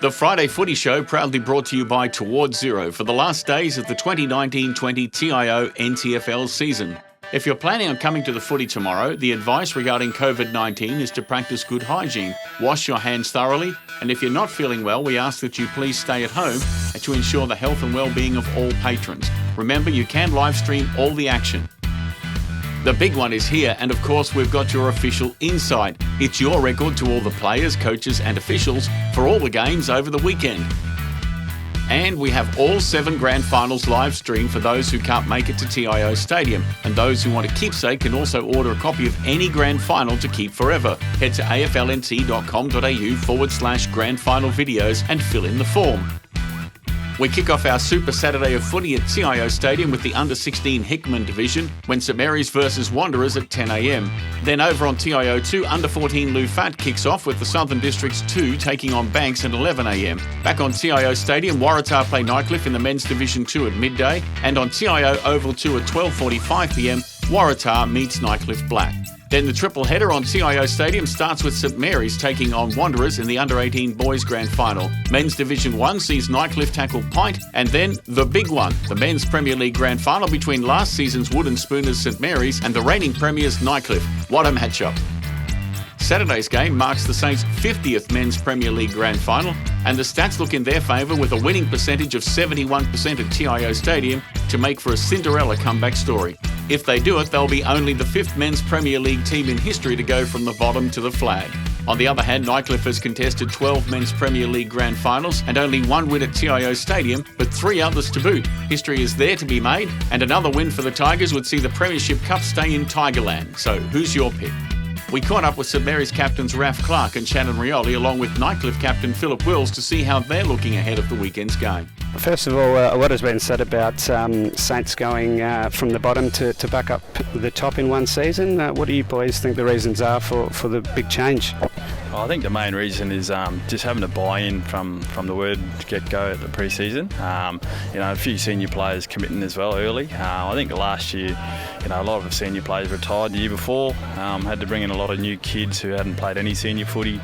The Friday Footy Show proudly brought to you by Towards Zero for the last days of the 2019-20 TIO NTFL season. If you're planning on coming to the footy tomorrow, the advice regarding COVID-19 is to practice good hygiene, wash your hands thoroughly, and if you're not feeling well, we ask that you please stay at home and to ensure the health and well-being of all patrons. Remember, you can live stream all the action. The big one is here, and of course we've got your official insight. It's your record to all the players, coaches and officials for all the games over the weekend. And we have all 7 grand finals live streamed for those who can't make it to TIO Stadium, and those who want a keepsake can also order a copy of any grand final to keep forever. Head to aflnt.com.au/grand final videos and fill in the form. We kick off our Super Saturday of footy at TIO Stadium with the Under-16 Hickman division when St Mary's versus Wanderers at 10 a.m. Then over on TIO 2, Under-14 Lufat kicks off with the Southern Districts 2 taking on Banks at 11 a.m. Back on TIO Stadium, Waratah play Nightcliff in the Men's Division 2 at midday, and on TIO Oval 2 at 12:45 p.m, Waratah meets Nightcliff Black. Then the triple header on TIO Stadium starts with St Mary's taking on Wanderers in the Under-18 Boys Grand Final. Men's Division 1 sees Nightcliff tackle Pint, and then the big one, the Men's Premier League Grand Final between last season's Wooden Spooners St Mary's and the reigning premiers Nightcliff. What a matchup. Saturday's game marks the Saints' 50th Men's Premier League Grand Final, and the stats look in their favour with a winning percentage of 71% at TIO Stadium to make for a Cinderella comeback story. If they do it, they'll be only the 5th Men's Premier League team in history to go from the bottom to the flag. On the other hand, Nightcliff has contested 12 Men's Premier League Grand Finals and only 1 win at TIO Stadium, but 3 others to boot. History is there to be made, and another win for the Tigers would see the Premiership Cup stay in Tigerland. So who's your pick? We caught up with St Mary's captains Raf Clark and Shannon Rioli, along with Nightcliff captain Philip Wills, to see how they're looking ahead of the weekend's game. First of all, what has been said about Saints going from the bottom to back up the top in one season? What do you boys think the reasons are for the big change? I think the main reason is just having a buy-in from the word get-go at the pre-season. A few senior players committing as well early. I think last year, a lot of the senior players retired the year before. Had to bring in a lot of new kids who hadn't played any senior footy.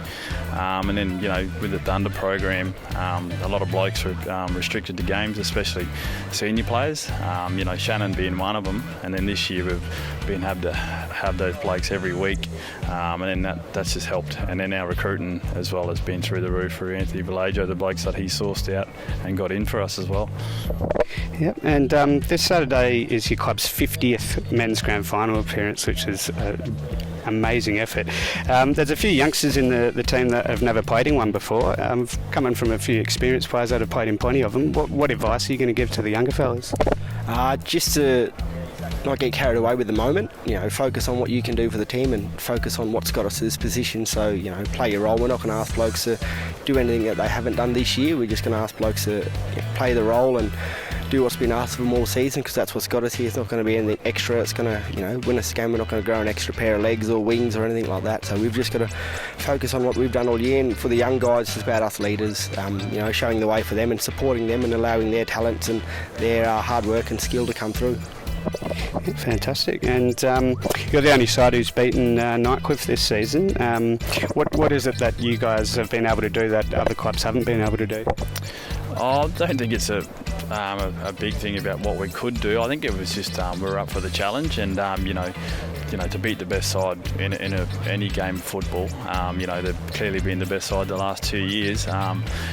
And then, with the Thunder program, a lot of blokes were restricted to games, especially senior players. Shannon being one of them. And then this year we've been able to have those blokes every week. And then that's just helped. And then our recruiting as well has been through the roof for Anthony Vallejo, the blokes that he sourced out and got in for us as well. Yep, and this Saturday is your club's 50th men's grand final appearance, which is amazing effort. There's a few youngsters in the team that have never played in one before. Coming from a few experienced players that have played in plenty of them, what advice are you going to give to the younger fellas? Just to not get carried away with the moment, focus on what you can do for the team and focus on what's got us to this position. So, play your role. We're not going to ask blokes to do anything that they haven't done this year. We're just going to ask blokes to play the role and do what's been asked of them all season, because that's what's got us here. It's not going to be anything extra. It's going to, win us a game. We're not going to grow an extra pair of legs or wings or anything like that. So we've just got to focus on what we've done all year. And for the young guys, it's about us leaders, showing the way for them and supporting them and allowing their talents and their hard work and skill to come through. Fantastic. And you're the only side who's beaten Nightcliff this season. What is it that you guys have been able to do that other clubs haven't been able to do? I don't think it's a big thing about what we could do. I think it was just we're up for the challenge, and to beat the best side in any game of football. They've clearly been the best side the last 2 years.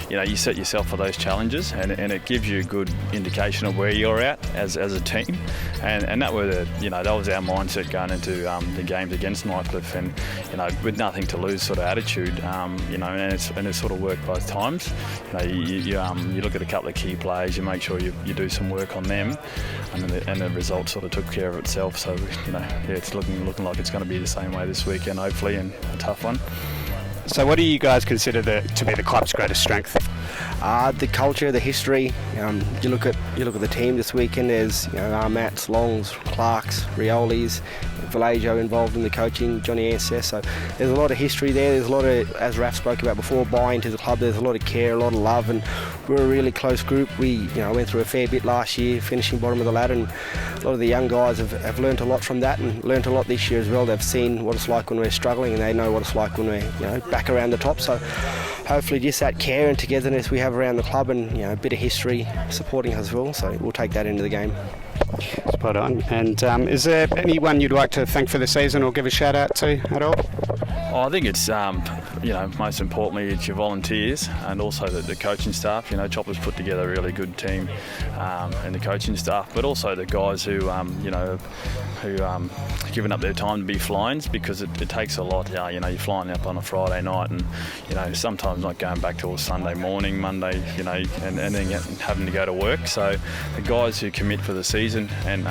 You set yourself for those challenges, and it gives you a good indication of where you're at as a team, and that was that was our mindset going into the games against Nightcliff, and with nothing to lose sort of attitude. And it's sort of worked both times. You look at a couple of key players, you make sure you do some work on them, and the result sort of took care of itself. So it's looking like it's going to be the same way this weekend, hopefully, and a tough one. So what do you guys consider to be the club's greatest strength? The culture, the history. You look at the team this weekend. There's Mats, Longs, Clarks, Riolis, Vallejo involved in the coaching, Johnny Ancest. So there's a lot of history there. There's a lot of, as Raf spoke about before, buy-in to the club. There's a lot of care, a lot of love, and we're a really close group. We went through a fair bit last year, finishing bottom of the ladder, and a lot of the young guys have learnt a lot from that and learnt a lot this year as well. They've seen what it's like when we're struggling, and they know what it's like when we're back around the top. So hopefully just that care and togetherness we have around the club, and a bit of history supporting us as well. So we'll take that into the game. Spot on. And is there anyone you'd like to thank for the season or give a shout out to at all? I think it's, most importantly, it's your volunteers and also the coaching staff. Chopper's put together a really good team, and the coaching staff, but also the guys who given up their time to be flying, because it takes a lot. You're flying up on a Friday night, and sometimes not going back till Sunday morning, Monday, and then having to go to work. So the guys who commit for the season and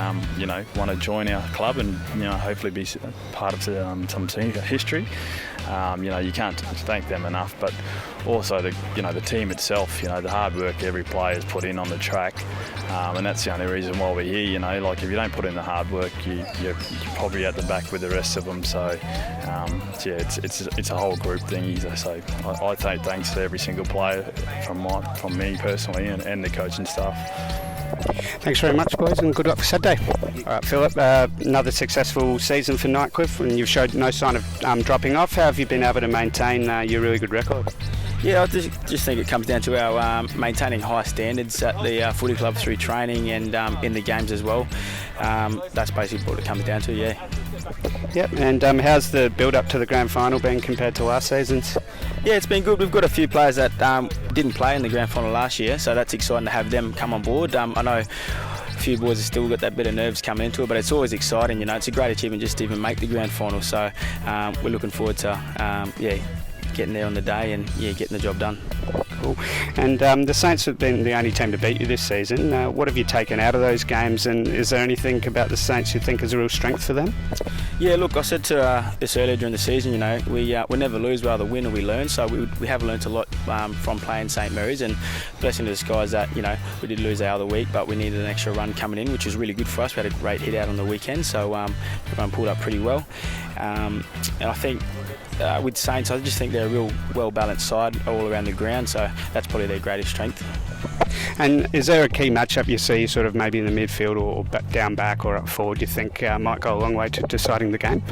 want to join our club and hopefully be part of some history. You can't thank them enough, but also the team itself, the hard work every player has put in on the track, and that's the only reason why we're here. Like if you don't put in the hard work, you're probably at the back with the rest of them. So it's a whole group thing. So I say thanks to every single player from me personally and the coaching staff. Thanks very much, boys, and good luck for Saturday. All right, Philip, another successful season for Nightcliff, and you've showed no sign of dropping off. How have you been able to maintain your really good record? Yeah, I just think it comes down to our maintaining high standards at the footy club through training and in the games as well. That's basically what it comes down to, yeah. Yep, and how's the build-up to the grand final been compared to last season's? Yeah, it's been good. We've got a few players that didn't play in the grand final last year, so that's exciting to have them come on board. I know a few boys have still got that bit of nerves coming into it, but it's always exciting. It's a great achievement just to even make the grand final. So we're looking forward to getting there on the day and getting the job done. Cool. And the Saints have been the only team to beat you this season. What have you taken out of those games, and is there anything about the Saints you think is a real strength for them? Yeah, look, I said to this earlier during the season, we never lose, we either win or we learn. So we have learnt a lot from playing St Mary's, and blessing to the skies that we did lose our other week, but we needed an extra run coming in, which was really good for us. We had a great hit out on the weekend, so everyone pulled up pretty well. And I think with Saints, I just think they're a real well-balanced side all around the ground, so that's probably their greatest strength. And is there a key matchup you see sort of maybe in the midfield or down back or up forward you think might go a long way to deciding the game?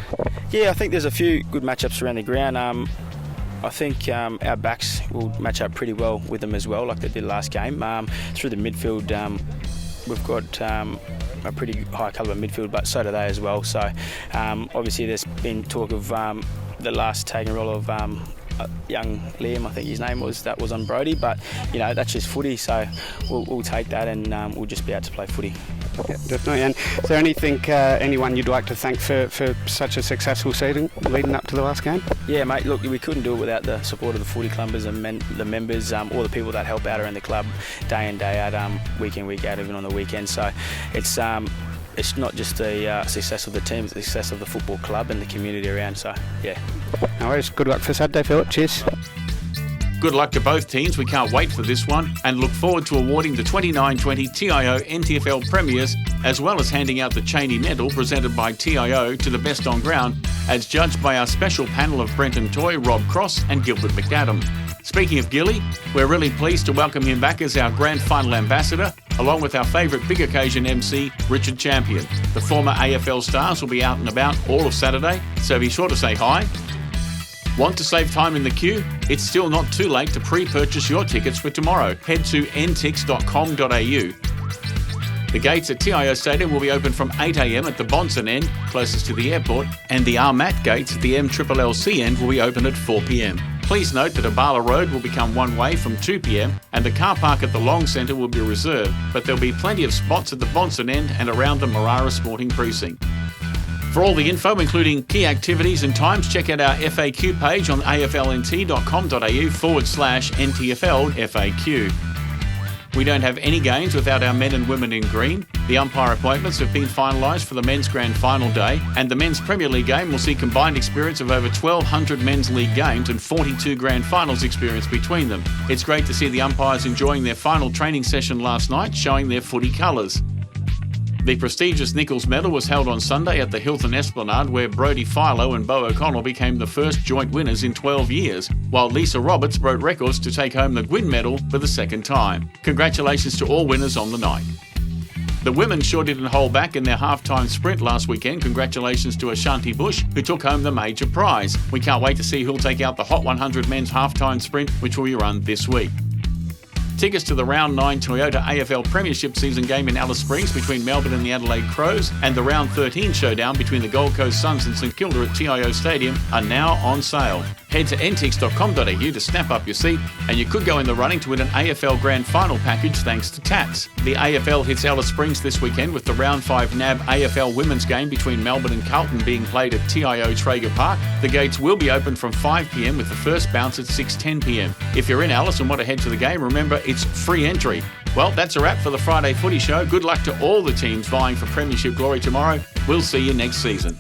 Yeah, I think there's a few good matchups around the ground. I think our backs will match up pretty well with them as well, like they did last game. Through the midfield, we've got a pretty high calibre midfield, but so do they as well. So obviously there's been talk of the last taking role of young Liam, I think his name was, that was on Brody, but that's just footy, so we'll take that and we'll just be able to play footy. Yeah, definitely. And is there anyone you'd like to thank for such a successful season leading up to the last game? Yeah, mate, look, we couldn't do it without the support of the footy clubbers and the members, all the people that help out around the club day in, day out, week in, week out, even on the weekend. So it's not just the success of the team, it's the success of the football club and the community around, so yeah. No worries. Good luck for Saturday, Philip. Cheers. Good luck to both teams. We can't wait for this one and look forward to awarding the 29-20 TIO NTFL Premiers, as well as handing out the Chaney Medal presented by TIO to the best on ground, as judged by our special panel of Brenton Toy, Rob Cross and Gilbert McAdam. Speaking of Gilly, we're really pleased to welcome him back as our grand final ambassador, along with our favourite big occasion MC, Richard Champion. The former AFL stars will be out and about all of Saturday, so be sure to say hi. Want to save time in the queue? It's still not too late to pre-purchase your tickets for tomorrow. Head to ntix.com.au. The gates at TIO Stadium will be open from 8 a.m. at the Bonson end, closest to the airport, and the RMAT gates at the MLLC end will be open at 4 p.m. Please note that Abala Road will become one-way from 2 p.m. and the car park at the Long Centre will be reserved, but there'll be plenty of spots at the Bonson end and around the Marara Sporting Precinct. For all the info, including key activities and times, check out our FAQ page on aflnt.com.au/NTFL FAQ. We don't have any games without our men and women in green. The umpire appointments have been finalised for the men's grand final day, and the men's Premier League game will see combined experience of over 1,200 men's league games and 42 grand finals experience between them. It's great to see the umpires enjoying their final training session last night, showing their footy colours. The prestigious Nichols Medal was held on Sunday at the Hilton Esplanade, where Brodie Philo and Bo O'Connell became the first joint winners in 12 years, while Lisa Roberts broke records to take home the Gwyn Medal for the second time. Congratulations to all winners on the night. The women sure didn't hold back in their halftime sprint last weekend. Congratulations to Ashanti Bush, who took home the major prize. We can't wait to see who'll take out the Hot 100 men's halftime sprint, which will be run this week. Tickets to the Round 9 Toyota AFL Premiership season game in Alice Springs between Melbourne and the Adelaide Crows and the Round 13 showdown between the Gold Coast Suns and St Kilda at TIO Stadium are now on sale. Head to ntix.com.au to snap up your seat, and you could go in the running to win an AFL Grand Final package thanks to Tats. The AFL hits Alice Springs this weekend with the Round 5 NAB AFL women's game between Melbourne and Carlton being played at TIO Traeger Park. The gates will be open from 5 p.m. with the first bounce at 6:10 p.m. If you're in Alice and want to head to the game, remember it's free entry. Well, that's a wrap for the Friday Footy Show. Good luck to all the teams vying for premiership glory tomorrow. We'll see you next season.